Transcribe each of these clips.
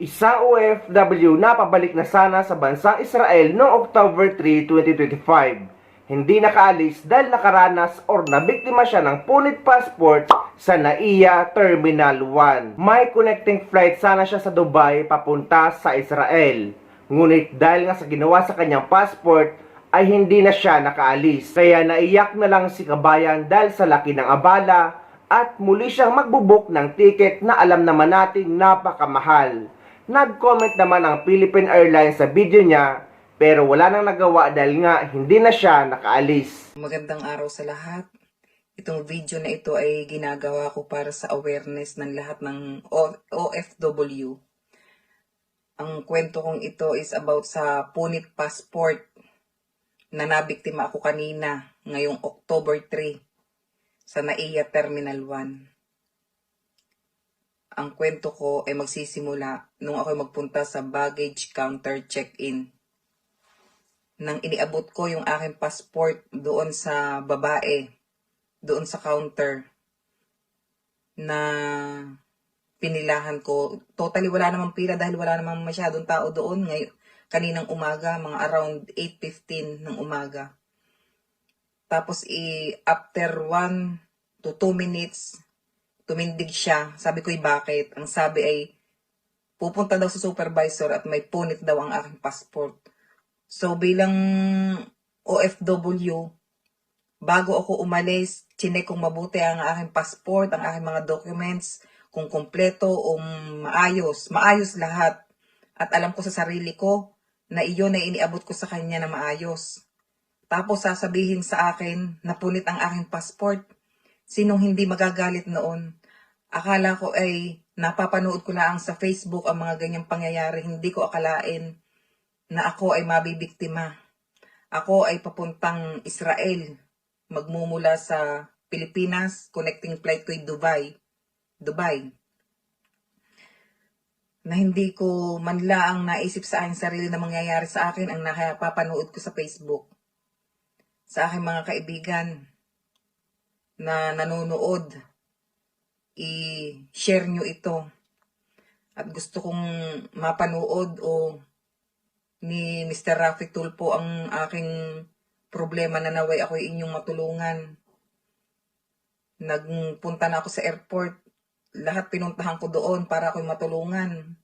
Isang OFW na pabalik na sana sa bansang Israel noong October 3, 2025. Hindi nakaalis dahil nakaranas or nabiktima siya ng punit passport sa NAIA Terminal 1. May connecting flight sana siya sa Dubai papunta sa Israel. Ngunit dahil nga sa ginawa sa kanyang passport ay hindi na siya nakaalis. Kaya naiyak na lang si kabayan dahil sa laki ng abala at muli siyang magbubuk ng ticket na alam naman nating napakamahal. Nag-comment naman ang Philippine Airlines sa video niya pero wala nang nagawa dahil nga hindi na siya nakaalis. Magandang araw sa lahat. Itong video na ito ay ginagawa ko para sa awareness ng lahat ng OFW. Ang kwento kong ito is about sa punit passport na nabiktima ako kanina ngayong October 3 sa NAIA Terminal 1. Ang kwento ko ay magsisimula nung ako magpunta sa baggage counter check-in. Nang iniabot ko yung aking passport doon sa babae, doon sa counter, na pinilahan ko. Totally wala namang pila dahil wala namang masyadong tao doon. Ngayon, kaninang umaga, mga around 8:15 ng umaga. Tapos after 1 to 2 minutes, tumindig siya. Sabi ko, bakit? Ang sabi ay, pupunta daw sa supervisor at may punit daw ang aking passport. So, bilang OFW, bago ako umalis, chinek kong mabuti ang aking passport, ang aking mga documents, kung kumpleto o maayos. Maayos lahat. At alam ko sa sarili ko na iyon ay iniabot ko sa kanya na maayos. Tapos sasabihin sa akin na punit ang aking passport. Sinong hindi magagalit noon? Akala ko ay napapanood ko lang sa Facebook ang mga ganyang pangyayari. Hindi ko akalain na ako ay mabibiktima. Ako ay papuntang Israel. Magmumula sa Pilipinas, connecting flight ko ay Dubai. Na hindi ko manlaang naisip sa aking sarili na mangyayari sa akin ang napapanood ko sa Facebook. Sa aking mga kaibigan na nanonood, i-share nyo ito. At gusto kong mapanood o ni Mr. Rafi Tulpo ang aking problema na naway ako inyong matulungan. Nagpunta na ako sa airport. Lahat pinuntahan ko doon para ako'y matulungan.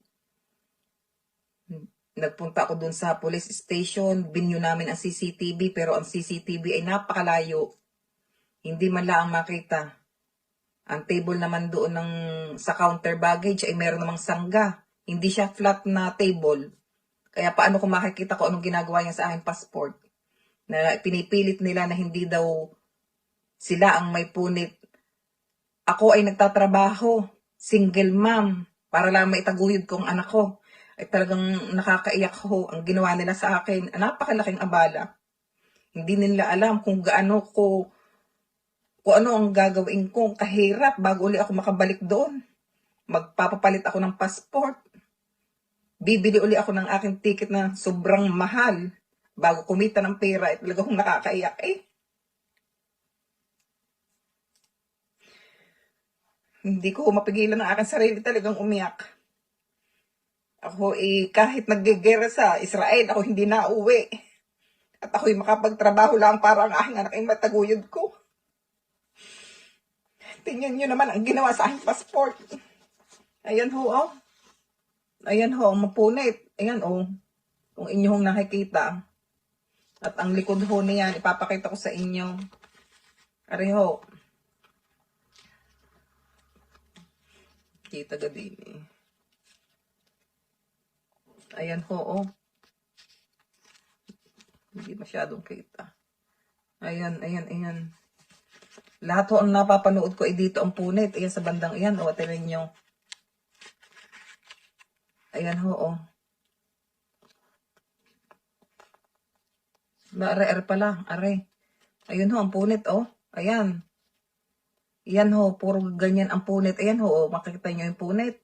Nagpunta ako doon sa police station. Binyo namin ang CCTV pero ang CCTV ay napakalayo. Hindi man lang makita. Ang table naman doon sa counter baggage ay meron namang sangga. Hindi siya flat na table. Kaya paano ko makikita ko anong ginagawa niya sa aking passport? Na pinipilit nila na hindi daw sila ang may punit. Ako ay nagtatrabaho, single mom, para lang maitaguyod ko ang anak ko. Ay talagang nakakaiyak ho ang ginawa nila sa akin. Napakalaking abala. Hindi nila alam kung ano ang gagawin ko, kahirap bago uli ako makabalik doon. Magpapapalit ako ng passport. Bibili uli ako ng aking ticket na sobrang mahal bago kumita ng pera. Talagang nakakaiyak Hindi ko mapigilan ang aking sarili, talagang umiyak. Ako kahit naggegera sa Israel, ako hindi na uwi. At ako'y makapagtrabaho lang para ang aking anak ay mataguyod ko. Tingnan nyo naman ang ginawa sa aking passport. Ayan ho, oh. Ayan ho, mapunit. Ayan, oh. Kung inyong nakikita. At ang likod ho niyan, ipapakita ko sa inyo. Ari ho. Kita gadini. Ayan ho, oh. Hindi masyadong kita. Ayan. Lahat ho ang napapanood ko ay dito ang punit. Ayan sa bandang iyan, oh. Tingnan nyo. Ayan ho, oh. Are pala, are. Ayun ho, ang punit, oh. Ayan. Ayan ho, puro ganyan ang punit. Ayan ho, oh. Makikita nyo yung punit.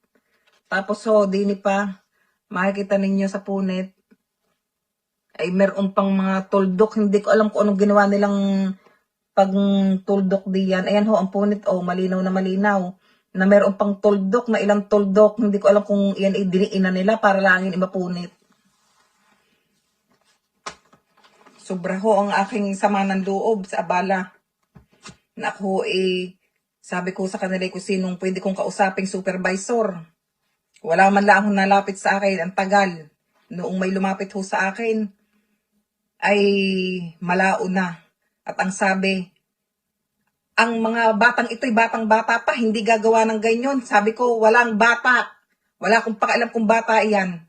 Tapos ho, dini pa, makikita ninyo sa punit, ay meron pang mga tuldok. Hindi ko alam kung anong ginawa nilang pag tuldok diyan. Ayan ho, ang punit, oh. Malinaw na malinaw. na meron pang tuldok, na ilang tuldok. Hindi ko alam kung yan ay diniin na nila para lang yun imapunit. Sobra ho ang aking sama ng loob sa abala. Na ako sabi ko sa kanila kung sinong pwede kong kausaping supervisor. Wala man lang akong nalapit sa akin. Ang tagal. Noong may lumapit ho sa akin, ay malao na. At ang sabi, ang mga batang ito'y batang-bata pa, hindi gagawa ng ganyan. Sabi ko, walang bata. Wala akong pakialam kung bata iyan.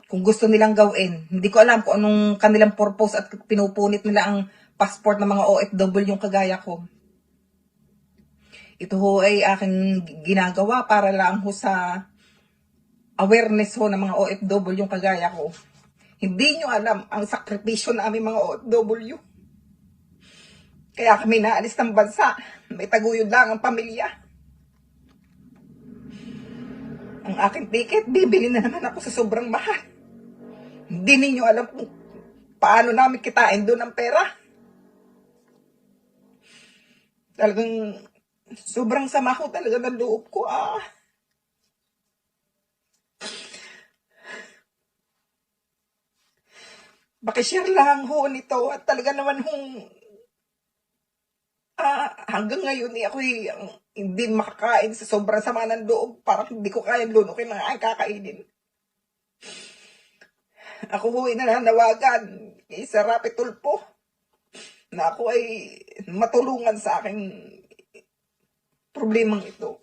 Kung gusto nilang gawin. Hindi ko alam kung anong kanilang purpose at pinupunit nila ang passport ng mga OFW yung kagaya ko. Ito ho ay aking ginagawa para lang ho sa awareness ho ng mga OFW yung kagaya ko. Hindi nyo alam ang sakripisyo namin mga OFW. Kaya kami naalis ng bansa. May taguyod lang ang pamilya. Ang aking ticket, bibili na naman ako sa sobrang mahal. Hindi ninyo alam kung paano namin kitain doon ang pera. Talagang sobrang sama ko talaga ng loob ko. Pakishare lang ho nito at talaga naman hanggang ngayon ako hindi makakain sa sobrang sama ng loob. Parang hindi ko kaya lunukin ang aking kakainin. Ako ho nananawagan kay Sir Rapi Tulfo na ako ay matulungan sa aking problemang ito.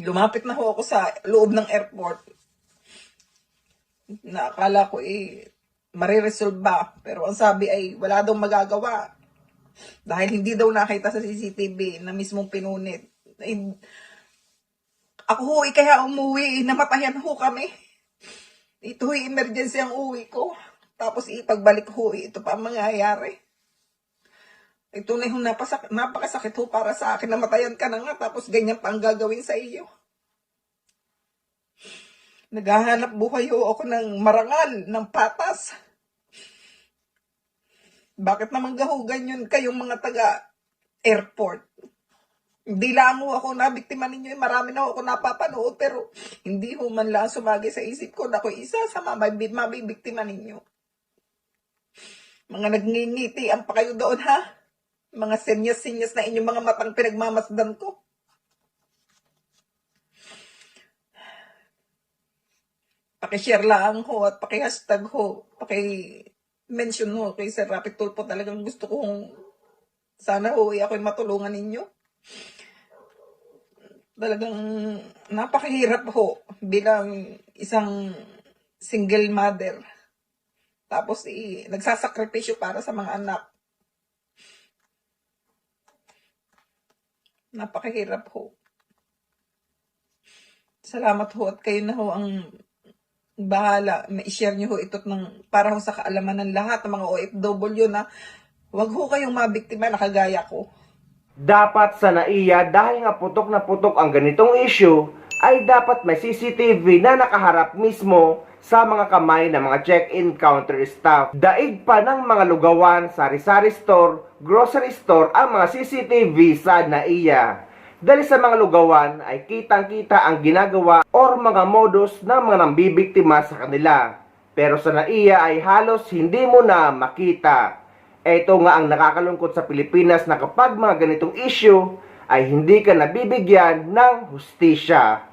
Lumapit na ho ako sa loob ng airport. Na akala ko mariresolve ba. Pero ang sabi ay wala daw magagawa. Dahil hindi daw nakita sa CCTV na mismong pinunit. Ako ho kaya umuwi. Namatayan ho kami. Ito ho emergency ang uwi ko. Tapos ipagbalik ho ito pa ang mangyayari. Ito na yung napakasakit ho para sa akin. Namatayan ka na nga tapos ganyan pa ang gagawin sa iyo. Naghahanap buhay ho ako ng marangal, ng patas. Bakit naman gahugan yun kayong mga taga-airport? Hindi lang ho ako nabiktima ninyo. Marami na ho ako napapanood pero hindi ho man lang sumagi sa isip ko na ako isa sa mabibiktima ninyo. Mga nagngingiti ang pa kayo doon ha? Mga senyas-senyas na inyong mga matang pinagmamasdan ko. Paki-share lang ho at paki-hashtag ho. Paki-mention ho kay Sir Rapi Tulfo. Talagang gusto kong sana ho ako'y matulungan ninyo. Talagang napakahirap ho bilang isang single mother. Tapos nagsasakripisyo para sa mga anak. Napakahirap ho. Salamat ho at kayo na ho ang bahala. Ma-share nyo ho ito para ho sa kaalaman ng lahat ng mga OFW na wag ho kayong mabiktima na kagaya ko. Dapat sa NAIA, dahil nga putok na putok ang ganitong issue, ay dapat may CCTV na nakaharap mismo sa mga kamay ng mga check-in counter staff. Daig pa ng mga lugawan, sari-sari store, grocery store ang mga CCTV sa NAIA. Dahil sa mga lugawan ay kitang-kita ang ginagawa or mga modus ng mga nambibiktima sa kanila. Pero sa NAIA ay halos hindi mo na makita. Ito nga ang nakakalungkot sa Pilipinas na kapag mga ganitong issue ay hindi ka nabibigyan ng hustisya.